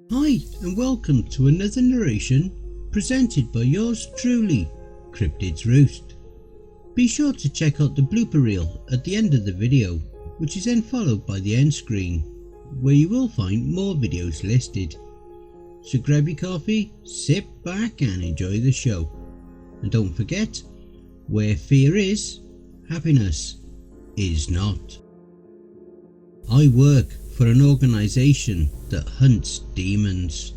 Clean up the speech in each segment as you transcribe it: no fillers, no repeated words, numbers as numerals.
Hi and welcome to another narration presented by yours truly, Cryptids Roost. Be sure to check out the blooper reel at the end of the video, which is then followed by the end screen, where you will find more videos listed. So grab your coffee, sit back and enjoy the show. And don't forget, where fear is, happiness is not. I work for an organisation that hunts demons.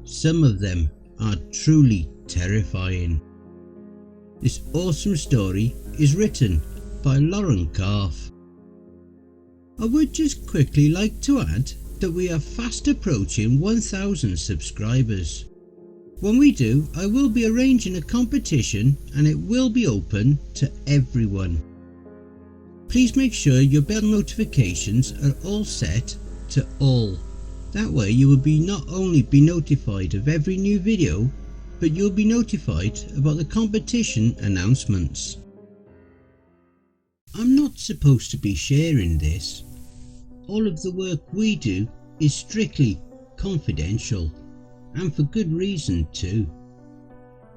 Some of them are truly terrifying. This awesome story is written by Lauren Carf. I would just quickly like to add that we are fast approaching 1,000 subscribers. When we do, I will be arranging a competition and it will be open to everyone. Please make sure your bell notifications are all set to all. That way you will not only be notified of every new video, but you'll be notified about the competition announcements. I'm not supposed to be sharing this. All of the work we do is strictly confidential, and for good reason too.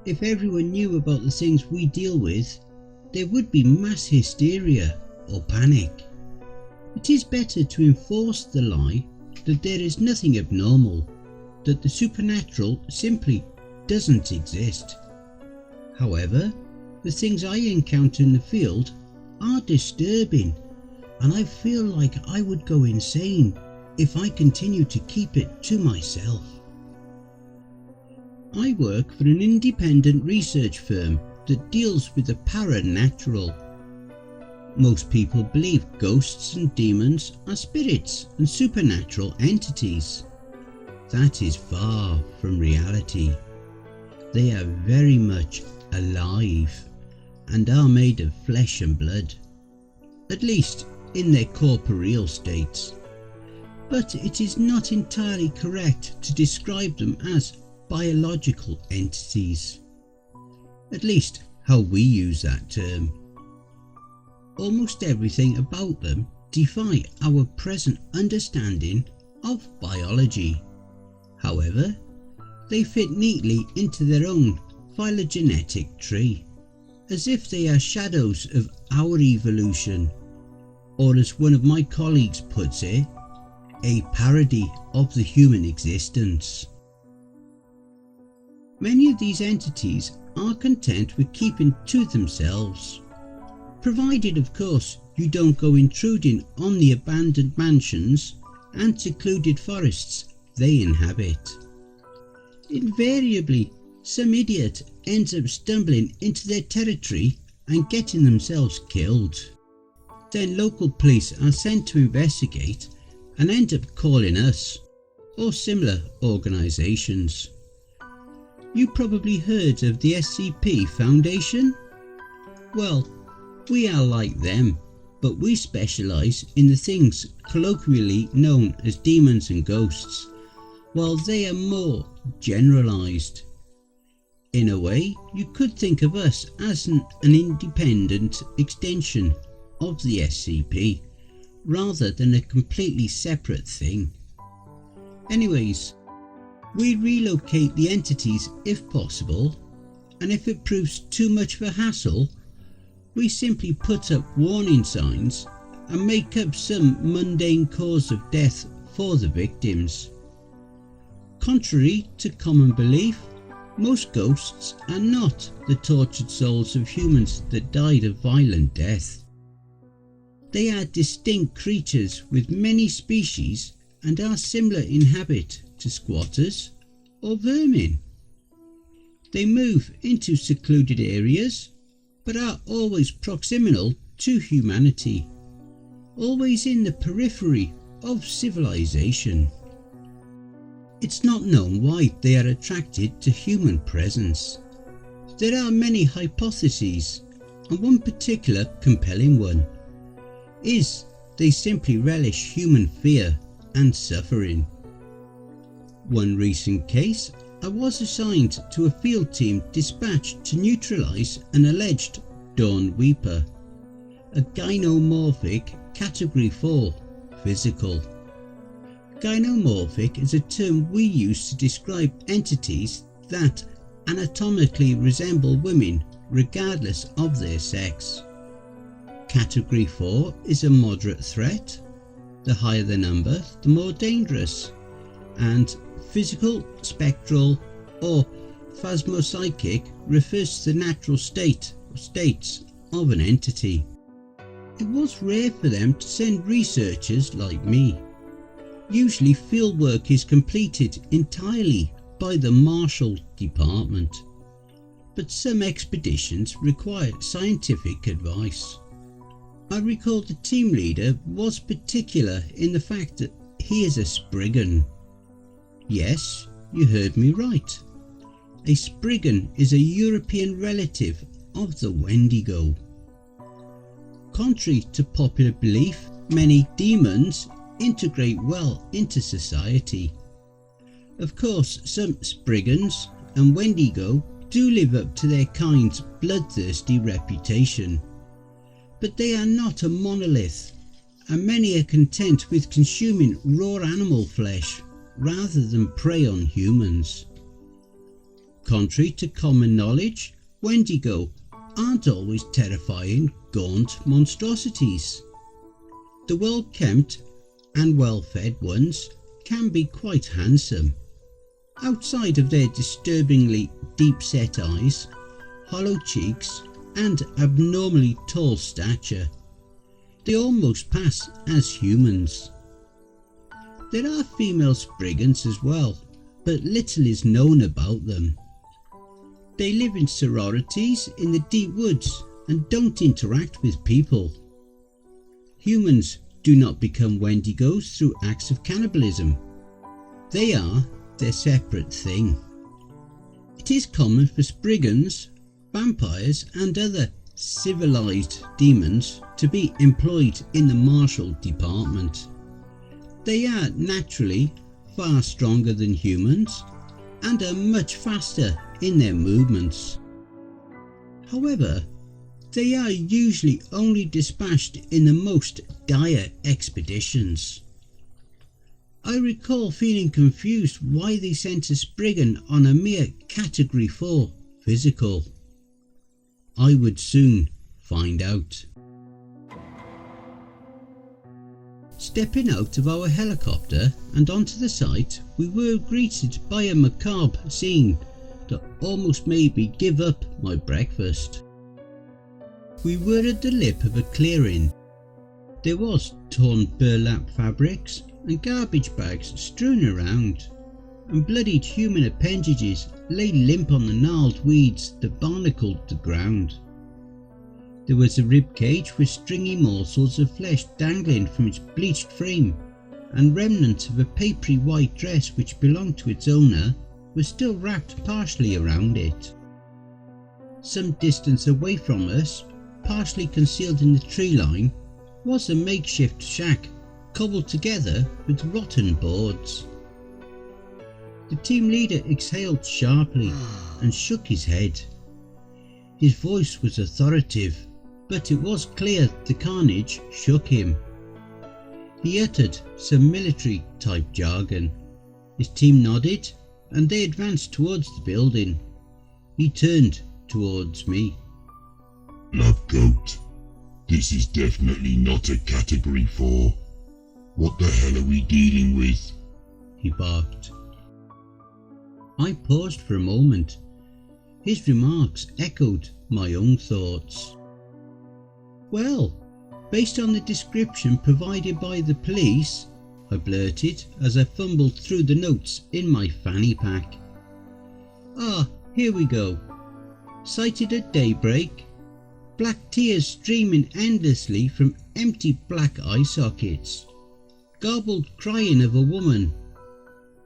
If everyone knew about the things we deal with, there would be mass hysteria or panic. It is better to enforce the lie that there is nothing abnormal, that the supernatural simply doesn't exist. However, the things I encounter in the field are disturbing, and I feel like I would go insane if I continue to keep it to myself. I work for an independent research firm that deals with the paranatural. Most people believe ghosts and demons are spirits and supernatural entities. That is far from reality. They are very much alive and are made of flesh and blood, at least in their corporeal states. But it is not entirely correct to describe them as biological entities, at least how we use that term. Almost everything about them defy our present understanding of biology. However, they fit neatly into their own phylogenetic tree, as if they are shadows of our evolution, or as one of my colleagues puts it, a parody of the human existence. Many of these entities are content with keeping to themselves, provided of course you don't go intruding on the abandoned mansions and secluded forests they inhabit. Invariably, some idiot ends up stumbling into their territory and getting themselves killed. Then local police are sent to investigate and end up calling us, or similar organisations. You probably heard of the SCP Foundation? Well, we are like them, but we specialise in the things colloquially known as demons and ghosts, while they are more generalised. In a way, you could think of us as an independent extension of the SCP, rather than a completely separate thing. Anyways, we relocate the entities if possible, and if it proves too much of a hassle, we simply put up warning signs and make up some mundane cause of death for the victims. Contrary to common belief, most ghosts are not the tortured souls of humans that died a violent death. They are distinct creatures with many species and are similar in habit to squatters or vermin. They move into secluded areas, but are always proximal to humanity, always in the periphery of civilization. It's not known why they are attracted to human presence. There are many hypotheses, and one particular compelling one is they simply relish human fear and suffering. One recent case, I was assigned to a field team dispatched to neutralise an alleged Dawn Weeper, a gynomorphic Category 4 physical. Gynomorphic is a term we use to describe entities that anatomically resemble women regardless of their sex. Category 4 is a moderate threat. The higher the number, the more dangerous. And physical, spectral or phasmopsychic refers to the natural state or states of an entity. It was rare for them to send researchers like me. Usually fieldwork is completed entirely by the Marshal Department, but some expeditions require scientific advice. I recall the team leader was particular in the fact that he is a Spriggan. Yes, you heard me right. A Spriggan is a European relative of the Wendigo. Contrary to popular belief, many demons integrate well into society. Of course, some Spriggans and Wendigo do live up to their kind's bloodthirsty reputation, but they are not a monolith, and many are content with consuming raw animal flesh rather than prey on humans. Contrary to common knowledge, Wendigo aren't always terrifying, gaunt monstrosities. The well-kempt and well-fed ones can be quite handsome. Outside of their disturbingly deep-set eyes, hollow cheeks and abnormally tall stature, they almost pass as humans. There are female Spriggans as well, but little is known about them. They live in sororities in the deep woods and don't interact with people. Humans do not become Wendigos through acts of cannibalism. They are their separate thing. It is common for Spriggans, vampires and other civilized demons to be employed in the Marshal Department. They are naturally far stronger than humans and are much faster in their movements. However, they are usually only dispatched in the most dire expeditions. I recall feeling confused why they sent a Spriggan on a mere Category 4 physical. I would soon find out. Stepping out of our helicopter and onto the site, we were greeted by a macabre scene that almost made me give up my breakfast. We were at the lip of a clearing. There was torn burlap fabrics and garbage bags strewn around, and bloodied human appendages lay limp on the gnarled weeds that barnacled the ground. There was a ribcage with stringy morsels of flesh dangling from its bleached frame, and remnants of a papery white dress which belonged to its owner was still wrapped partially around it. Some distance away from us, partially concealed in the tree line, was a makeshift shack cobbled together with rotten boards. The team leader exhaled sharply and shook his head. His voice was authoritative, but it was clear the carnage shook him. He uttered some military-type jargon. His team nodded and they advanced towards the building. He turned towards me. Bloodgoat, this is definitely not a Category 4. What the hell are we dealing with? He barked. I paused for a moment. His remarks echoed my own thoughts. Well, based on the description provided by the police, I blurted as I fumbled through the notes in my fanny pack. Ah, here we go. Sighted at daybreak. Black tears streaming endlessly from empty black eye sockets. Garbled crying of a woman.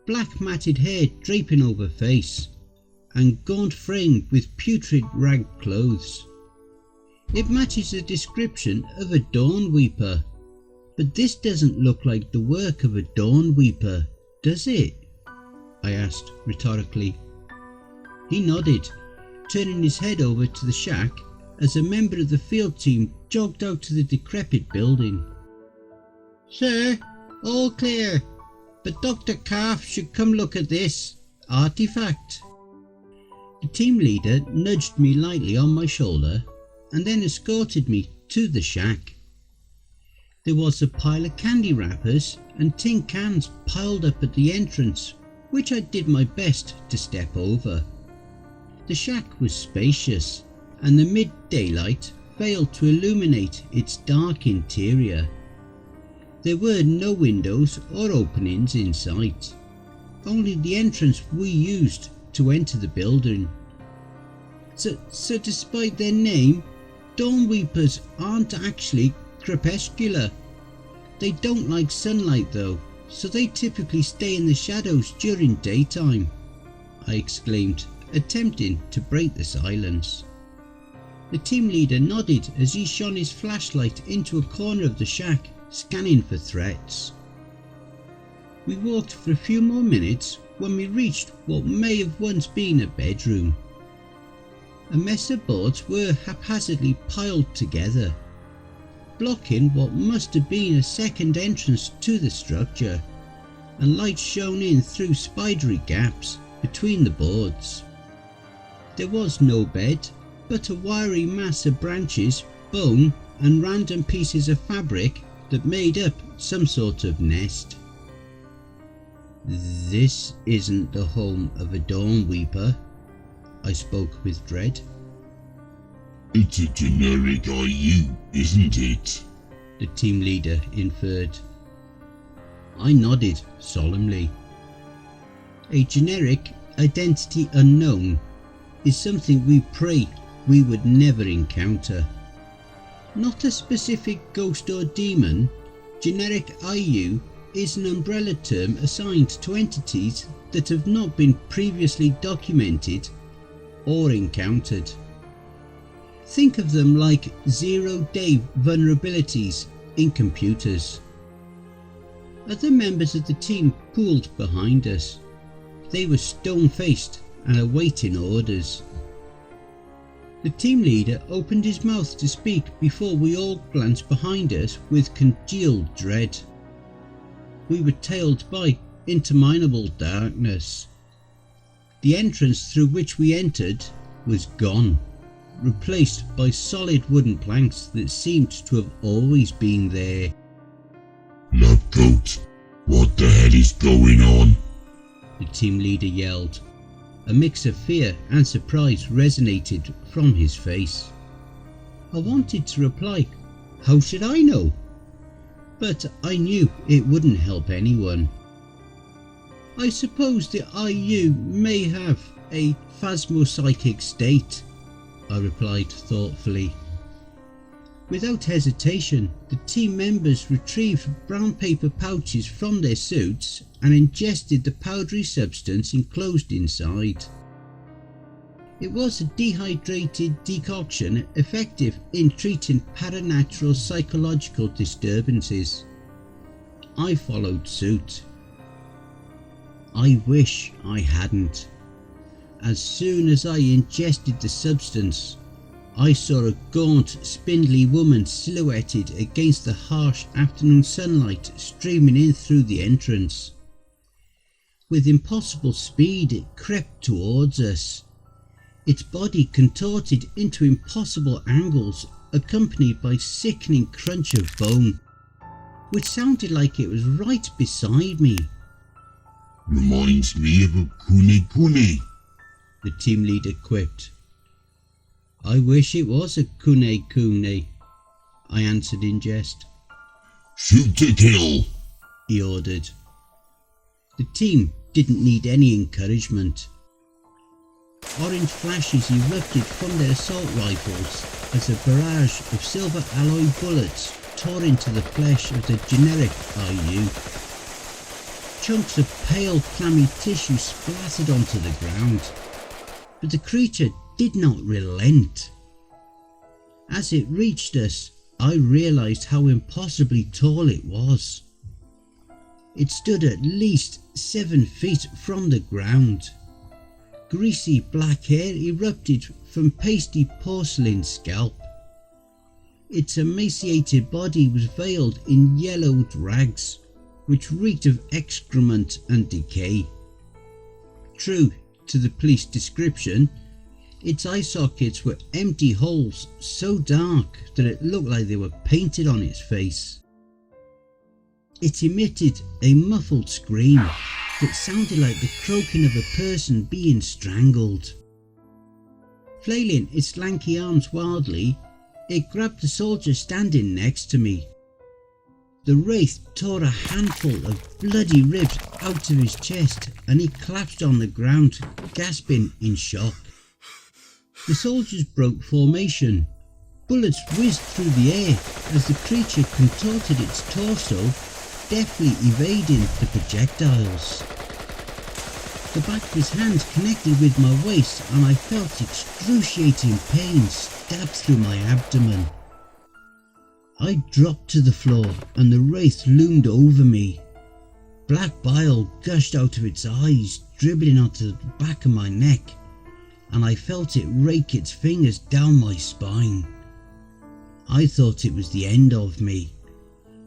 Black matted hair draping over face, and gaunt frame with putrid rag clothes. It matches the description of a dawn weeper, but this doesn't look like the work of a dawn weeper, does it? I asked rhetorically. He nodded, turning his head over to the shack as a member of the field team jogged out to the decrepit building. Sir, all clear, but Dr. Calf should come look at this artifact. The team leader nudged me lightly on my shoulder and then escorted me to the shack. There was a pile of candy wrappers and tin cans piled up at the entrance, which I did my best to step over. The shack was spacious, and the mid-daylight failed to illuminate its dark interior. There were no windows or openings in sight, only the entrance we used to enter the building. So despite their name, Dawn Weepers aren't actually crepuscular. They don't like sunlight though, so they typically stay in the shadows during daytime, I exclaimed, attempting to break the silence. The team leader nodded as he shone his flashlight into a corner of the shack, scanning for threats. We walked for a few more minutes when we reached what may have once been a bedroom. A mess of boards were haphazardly piled together, blocking what must have been a second entrance to the structure, and light shone in through spidery gaps between the boards. There was no bed, but a wiry mass of branches, bone and random pieces of fabric that made up some sort of nest. This isn't the home of a Dawn Weeper, I spoke with dread. It's a generic IU, isn't it? The team leader inferred. I nodded solemnly. A generic identity unknown is something we pray we would never encounter. Not a specific ghost or demon, generic IU is an umbrella term assigned to entities that have not been previously documented or encountered. Think of them like zero-day vulnerabilities in computers. Other members of the team pooled behind us. They were stone-faced and awaiting orders. The team leader opened his mouth to speak before we all glanced behind us with congealed dread. We were tailed by interminable darkness. The entrance through which we entered was gone, replaced by solid wooden planks that seemed to have always been there. Labcoat, what the hell is going on? The team leader yelled. A mix of fear and surprise resonated from his face. I wanted to reply, how should I know? But I knew it wouldn't help anyone. I suppose the IU may have a phasmopsychic state, I replied thoughtfully. Without hesitation, the team members retrieved brown paper pouches from their suits and ingested the powdery substance enclosed inside. It was a dehydrated decoction effective in treating paranatural psychological disturbances. I followed suit. I wish I hadn't. As soon as I ingested the substance, I saw a gaunt, spindly woman silhouetted against the harsh afternoon sunlight streaming in through the entrance. With impossible speed it crept towards us, its body contorted into impossible angles accompanied by sickening crunch of bone, which sounded like it was right beside me. Reminds me of a kune-kune, the team leader quipped. I wish it was a kune-kune, I answered in jest. Shoot to kill, he ordered. The team didn't need any encouragement. Orange flashes erupted from their assault rifles as a barrage of silver alloy bullets tore into the flesh of the generic IU. Chunks of pale, clammy tissue splattered onto the ground, but the creature did not relent. As it reached us, I realised how impossibly tall it was. It stood at least 7 feet from the ground. Greasy black hair erupted from pasty porcelain scalp. Its emaciated body was veiled in yellowed rags, which reeked of excrement and decay. True to the police description, its eye sockets were empty holes so dark that it looked like they were painted on its face. It emitted a muffled scream that sounded like the croaking of a person being strangled. Flailing its lanky arms wildly, it grabbed the soldier standing next to me. The wraith tore a handful of bloody ribs out of his chest and he collapsed on the ground, gasping in shock. The soldiers broke formation. Bullets whizzed through the air as the creature contorted its torso, deftly evading the projectiles. The back of his hand connected with my waist and I felt excruciating pain stab through my abdomen. I dropped to the floor and the wraith loomed over me. Black bile gushed out of its eyes, dribbling onto the back of my neck, and I felt it rake its fingers down my spine. I thought it was the end of me,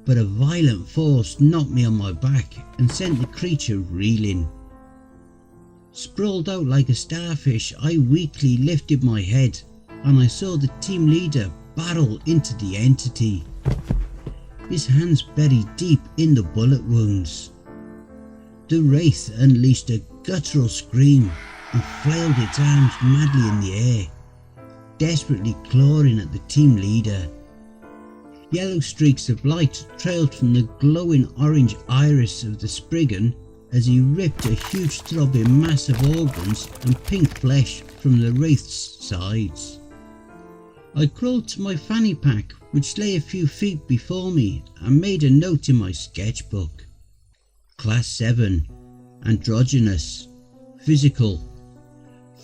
but a violent force knocked me on my back and sent the creature reeling. Sprawled out like a starfish, I weakly lifted my head and I saw the team leader barrel into the entity, his hands buried deep in the bullet wounds. The wraith unleashed a guttural scream and flailed its arms madly in the air, desperately clawing at the team leader. Yellow streaks of light trailed from the glowing orange iris of the Spriggan as he ripped a huge throbbing mass of organs and pink flesh from the wraith's sides. I crawled to my fanny pack, which lay a few feet before me, and made a note in my sketchbook. Class 7, androgynous, physical,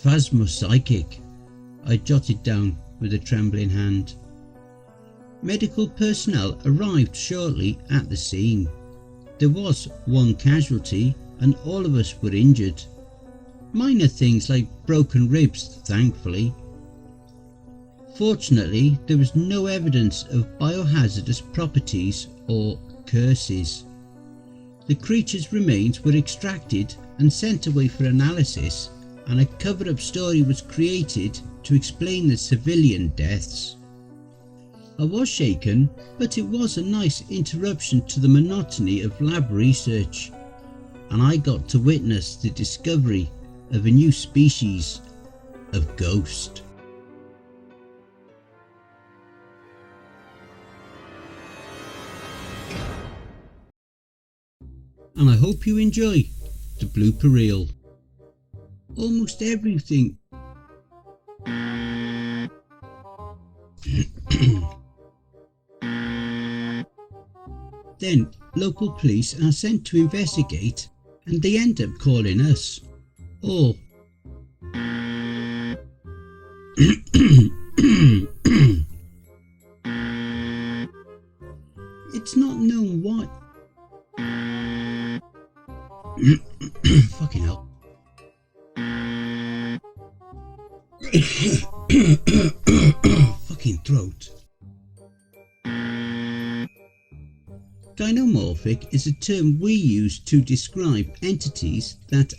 phasmopsychic, I jotted down with a trembling hand. Medical personnel arrived shortly at the scene. There was one casualty and all of us were injured. Minor things like broken ribs, thankfully. Fortunately, there was no evidence of biohazardous properties or curses. The creature's remains were extracted and sent away for analysis, and a cover-up story was created to explain the civilian deaths. I was shaken, but it was a nice interruption to the monotony of lab research, and I got to witness the discovery of a new species of ghost. And I hope you enjoy the blooper reel. Almost everything Then local police are sent to investigate and they end up calling us. Or it's not known why. Fucking hell. Fucking throat. Gynomorphic is a term we use to describe entities that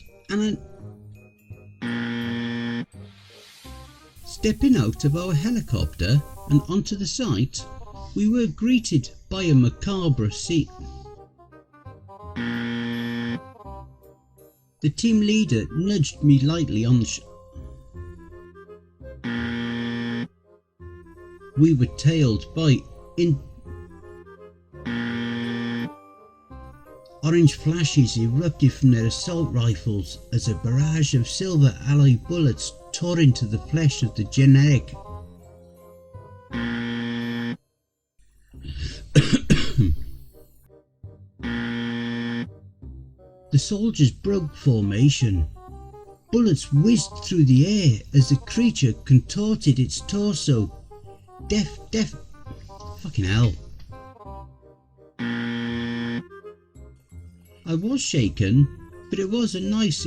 Stepping out of our helicopter and onto the site, we were greeted by a macabre scene. The team leader nudged me lightly on the We were tailed by Orange flashes erupted from their assault rifles as a barrage of silver alloy bullets tore into the flesh of the generic The soldiers broke formation. Bullets whizzed through the air as the creature contorted its torso. Fucking hell. I was shaken, but it was a nice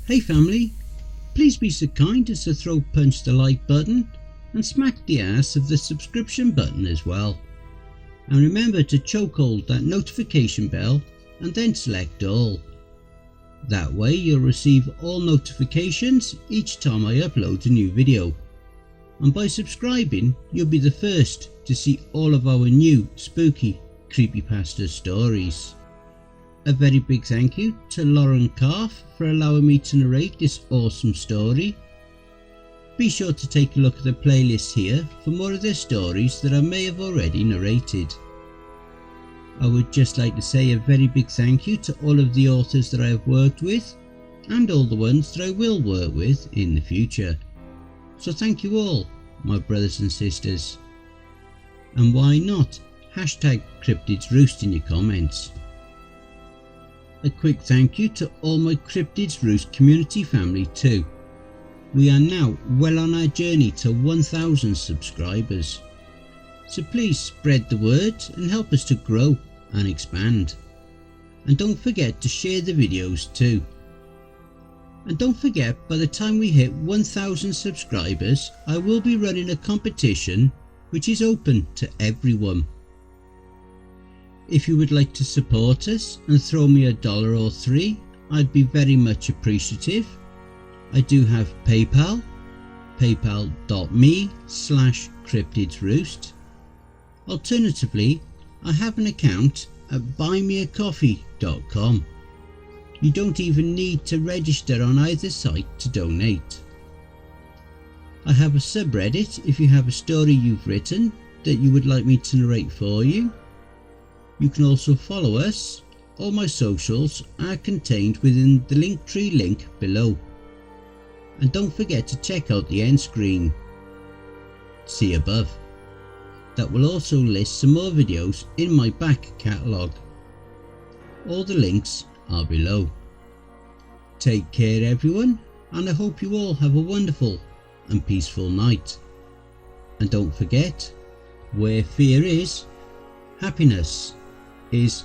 Hey family, please please be so kind as to punch the like button and smack the ass of the subscription button as well. And remember to chokehold that notification bell and then select all. That way you'll receive all notifications each time I upload a new video. And by subscribing, you'll be the first to see all of our new spooky creepypasta stories. A very big thank you to Lauren Calf for allowing me to narrate this awesome story. Be sure to take a look at the playlist here for more of their stories that I may have already narrated. I would just like to say a very big thank you to all of the authors that I have worked with and all the ones that I will work with in the future. So thank you all, my brothers and sisters. And why not hashtag Cryptids Roost in your comments. A quick thank you to all my Cryptids Roost community family too. We are now well on our journey to 1000 subscribers. So please spread the word and help us to grow and expand. And don't forget to share the videos too. And don't forget, by the time we hit 1000 subscribers, I will be running a competition which is open to everyone. If you would like to support us and throw me $1 or $3, I'd be very much appreciative. I do have PayPal, paypal.me/cryptidsroost. Alternatively, I have an account at buymeacoffee.com. You don't even need to register on either site to donate. I have a subreddit if you have a story you've written that you would like me to narrate for you. You can also follow us. All my socials are contained within the Linktree link below. And don't forget to check out the end screen. See above. That will also list some more videos in my back catalogue. All the links are below. Take care everyone, and I hope you all have a wonderful and peaceful night. And don't forget, where fear is, happiness is.